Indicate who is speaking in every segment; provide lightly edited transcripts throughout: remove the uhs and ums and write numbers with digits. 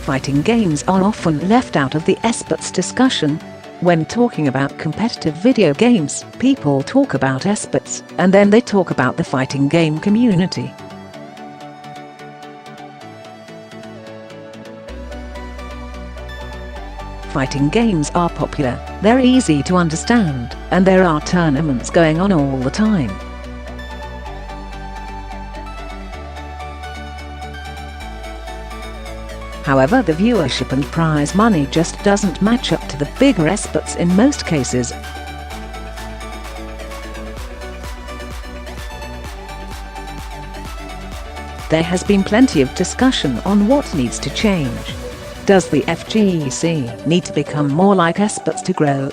Speaker 1: Fighting games are often left out of the esports discussion. When talking about competitive video games, people talk about esports, and then they talk about the fighting game community. Fighting games are popular, they're easy to understand, and there are tournaments going on all the time. However, the viewership and prize money just doesn't match up to the bigger esports in most cases. There has been plenty of discussion on what needs to change. Does the FGC need to become more like esports to grow?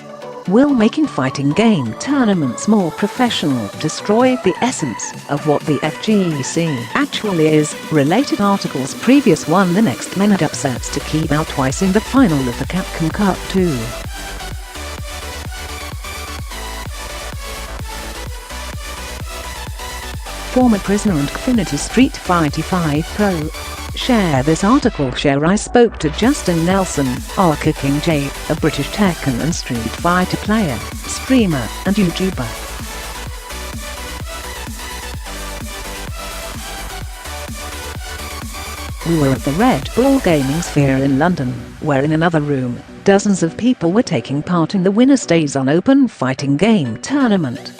Speaker 1: Will making fighting game tournaments more professional destroy the essence of what the FGC actually is? Related articles. Previous one. The next minute upsets to keep out twice in the final of the Capcom Cup 2. Former prisoner and Affinity Street Fighter 5 Pro. Share this article. Share. I spoke to Justin Nelson, aka King J, a British Tekken and Street Fighter player, streamer, and YouTuber. We were at the Red Bull Gaming Sphere in London, where in another room, dozens of people were taking part in the Winner Stays on Open fighting game tournament.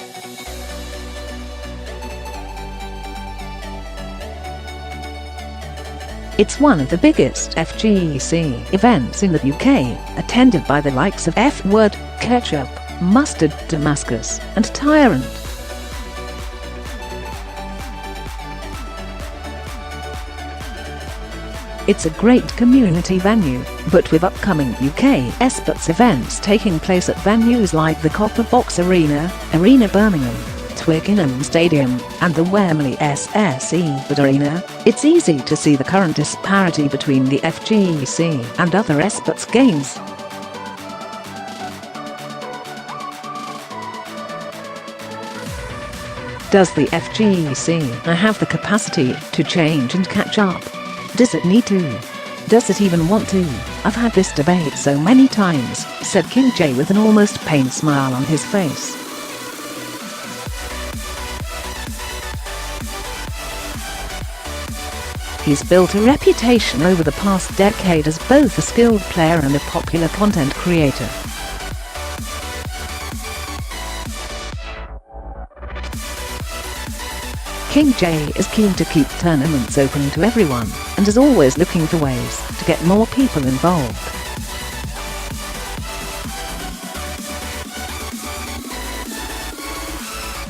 Speaker 1: It's one of the biggest FGC events in the UK, attended by the likes of F-Word, Ketchup, Mustard, Damascus, and Tyrant. It's a great community venue, but with upcoming UK esports events taking place at venues like the Copper Box Arena, Arena Birmingham, Twickenham Stadium, and the Wembley SSE Arena, it's easy to see the current disparity between the FGC and other esports games. Does the FGC have the capacity to change and catch up? Does it need to? Does it even want to? I've had this debate so many times, said King J with an almost pained smile on his face. He's built a reputation over the past decade as both a skilled player and a popular content creator. King J is keen to keep tournaments open to everyone, and is always looking for ways to get more people involved.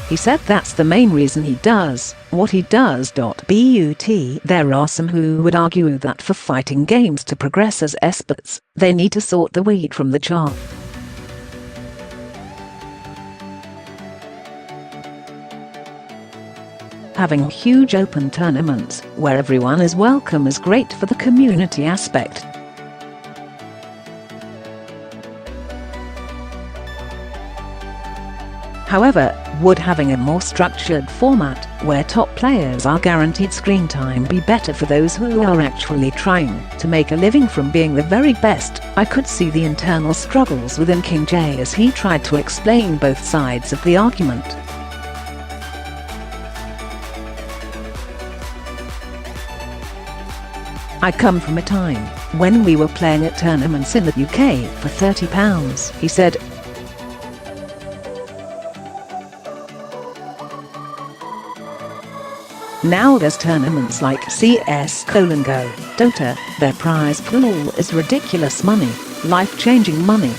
Speaker 1: He said that's the main reason he does what he does. But there are some who would argue that for fighting games to progress as esports, they need to sort the wheat from the chaff. Having huge open tournaments where everyone is welcome is great for the community aspect. However, would having a more structured format, where top players are guaranteed screen time, be better for those who are actually trying to make a living from being the very best? I could see the internal struggles within King J as he tried to explain both sides of the argument. I come from a time when we were playing at tournaments in the UK for £30, he said. Now there's tournaments like CS:GO, Dota, their prize pool is ridiculous money, life-changing money.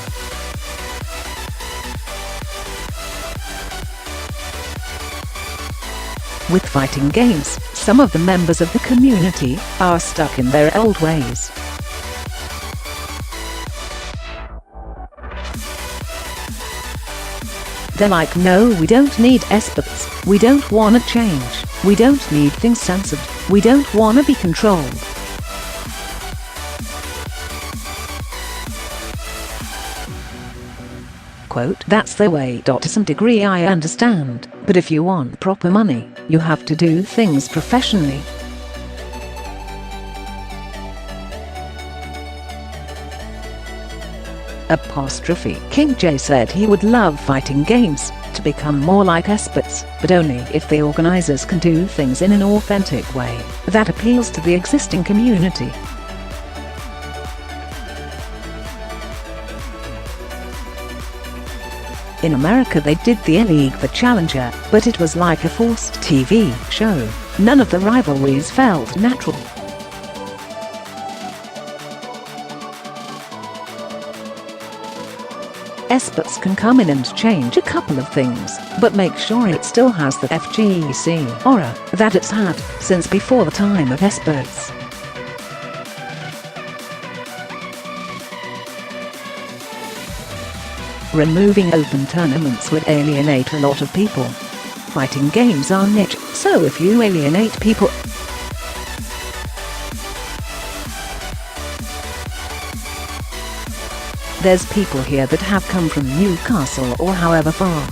Speaker 1: With fighting games, some of the members of the community are stuck in their old ways. They're like, no, we don't need esports, we don't want to change, we don't need things censored, we don't want to be controlled. Quote, that's the way. To some degree I understand, but if you want proper money, you have to do things professionally. King J said he would love fighting games to become more like esports, but only if the organizers can do things in an authentic way that appeals to the existing community. In America they did the E-League The Challenger, but it was like a forced TV show. None of the rivalries felt natural. Esports can come in and change a couple of things, but make sure it still has the FGC aura that it's had since before the time of esports. Removing open tournaments would alienate a lot of people. Fighting games are niche, so if you alienate people, there's people here that have come from Newcastle or however far.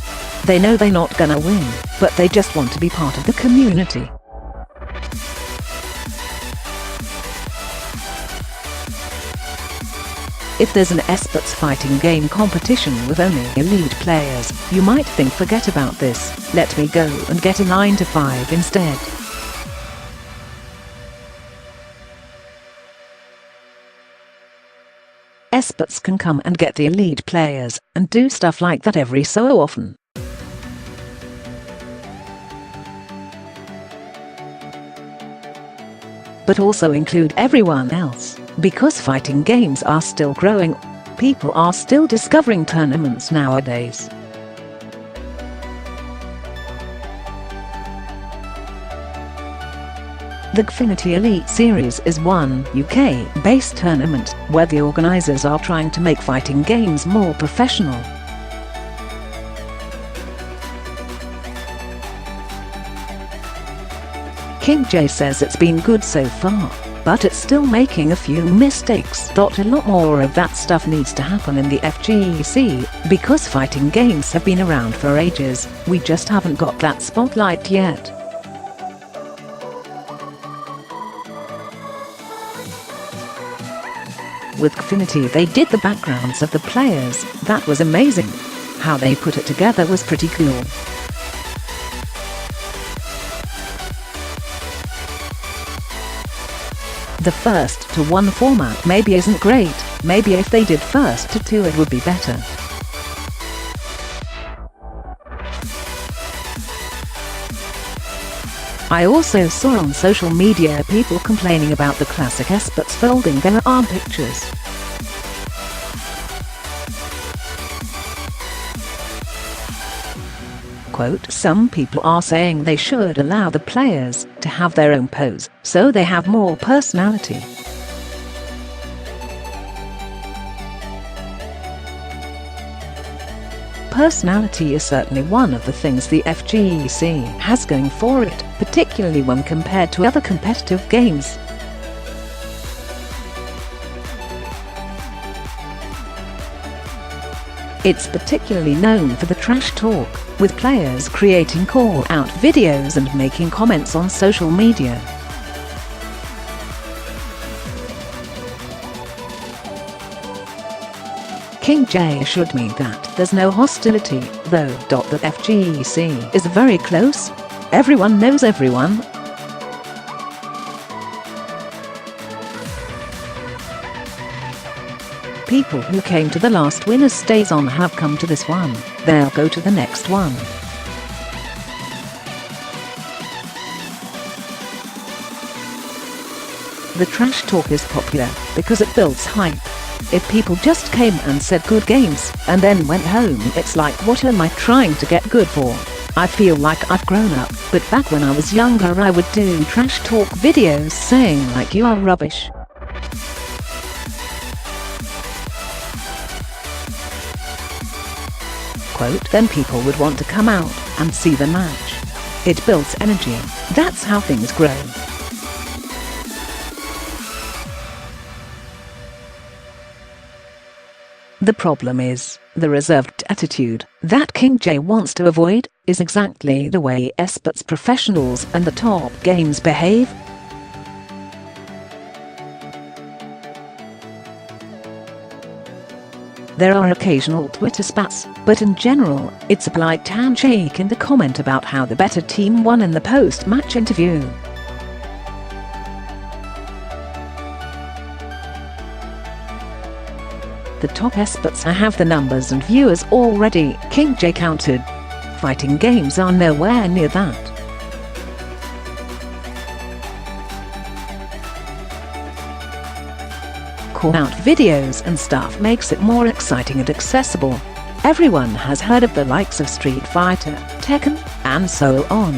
Speaker 1: They know they're not gonna win, but they just want to be part of the community. If there's an esports fighting game competition with only elite players, you might think forget about this, let me go and get a 9 to 5 instead. Esports can come and get the elite players and do stuff like that every so often. But also include everyone else, because fighting games are still growing. People are still discovering tournaments nowadays. The Affinity Elite Series is one UK-based tournament where the organisers are trying to make fighting games more professional. King J says it's been good so far, but it's still making a few mistakes. A lot more of that stuff needs to happen in the FGC, because fighting games have been around for ages, we just haven't got that spotlight yet. With Affinity they did the backgrounds of the players, that was amazing. How they put it together was pretty cool. The first to one format maybe isn't great, maybe if they did first to two it would be better. I also saw on social media people complaining about the classic esports folding their arm pictures. Quote, some people are saying they should allow the players to have their own pose, so they have more personality. Personality is certainly one of the things the FGC has going for it, particularly when compared to other competitive games. It's particularly known for the trash talk, with players creating call-out videos and making comments on social media. King J assured me that there's no hostility, though. The FGC is very close. Everyone knows everyone. People who came to the last Winners Stays On have come to this one, they'll go to the next one. The trash talk is popular because it builds hype. If people just came and said good games and then went home, it's like, what am I trying to get good for? I feel like I've grown up, but back when I was younger I would do trash talk videos saying like you are rubbish. Quote, then people would want to come out and see the match. It builds energy. That's how things grow. The problem is, the reserved attitude that King J wants to avoid is exactly the way esports professionals and the top games behave. There are occasional Twitter spats, but in general, it's a polite handshake and a comment about how the better team won in the post-match interview. The top esports have the numbers and viewers already, King J countered. Fighting games are nowhere near that. Call-out videos and stuff makes it more exciting and accessible. Everyone has heard of the likes of Street Fighter, Tekken, and so on.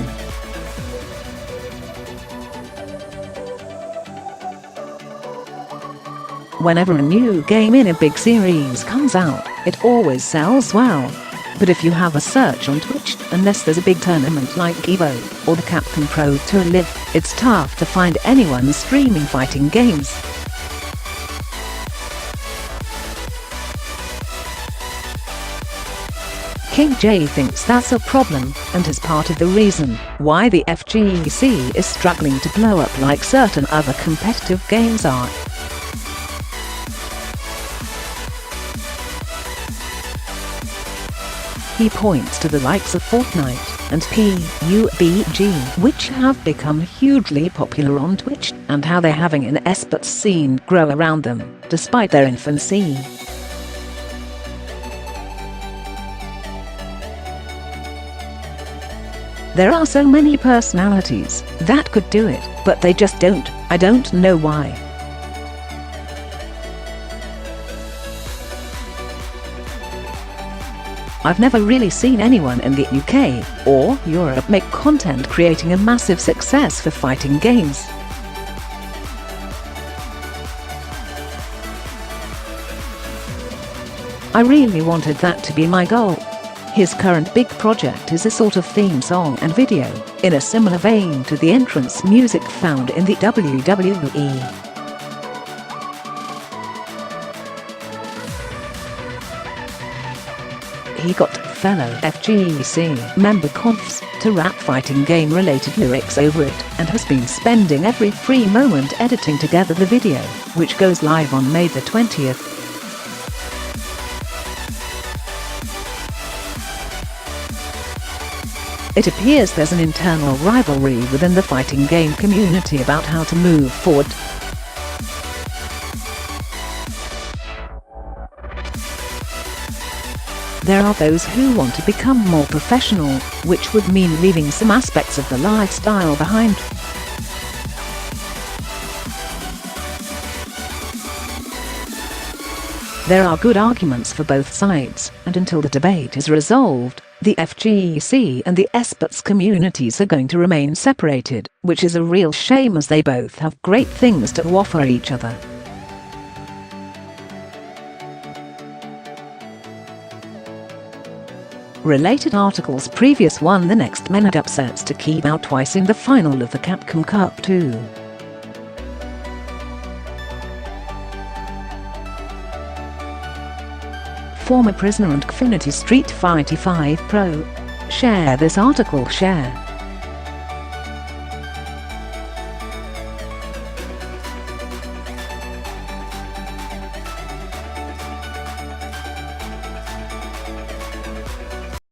Speaker 1: Whenever a new game in a big series comes out, it always sells well. But if you have a search on Twitch, unless there's a big tournament like EVO or the Capcom Pro Tour Live, it's tough to find anyone streaming fighting games. King J thinks that's a problem, and is part of the reason why the FGC is struggling to blow up like certain other competitive games are. He points to the likes of Fortnite and PUBG, which have become hugely popular on Twitch, and how they're having an esports scene grow around them, despite their infancy. There are so many personalities that could do it, but they just don't. I don't know why. I've never really seen anyone in the UK or Europe make content creating a massive success for fighting games. I really wanted that to be my goal. His current big project is a sort of theme song and video, in a similar vein to the entrance music found in the WWE. He got fellow FGC member Confs to rap fighting game related lyrics over it, and has been spending every free moment editing together the video, which goes live on May the 20th. It appears there's an internal rivalry within the fighting game community about how to move forward. There are those who want to become more professional, which would mean leaving some aspects of the lifestyle behind. There are good arguments for both sides, and until the debate is resolved, the FGC and the esports communities are going to remain separated, which is a real shame as they both have great things to offer each other. Related articles: previous one, the next men had upsets to keep out twice in the final of the Capcom Cup 2. Former prisoner and Affinity Street Fighter 5 Pro. Share this article, share.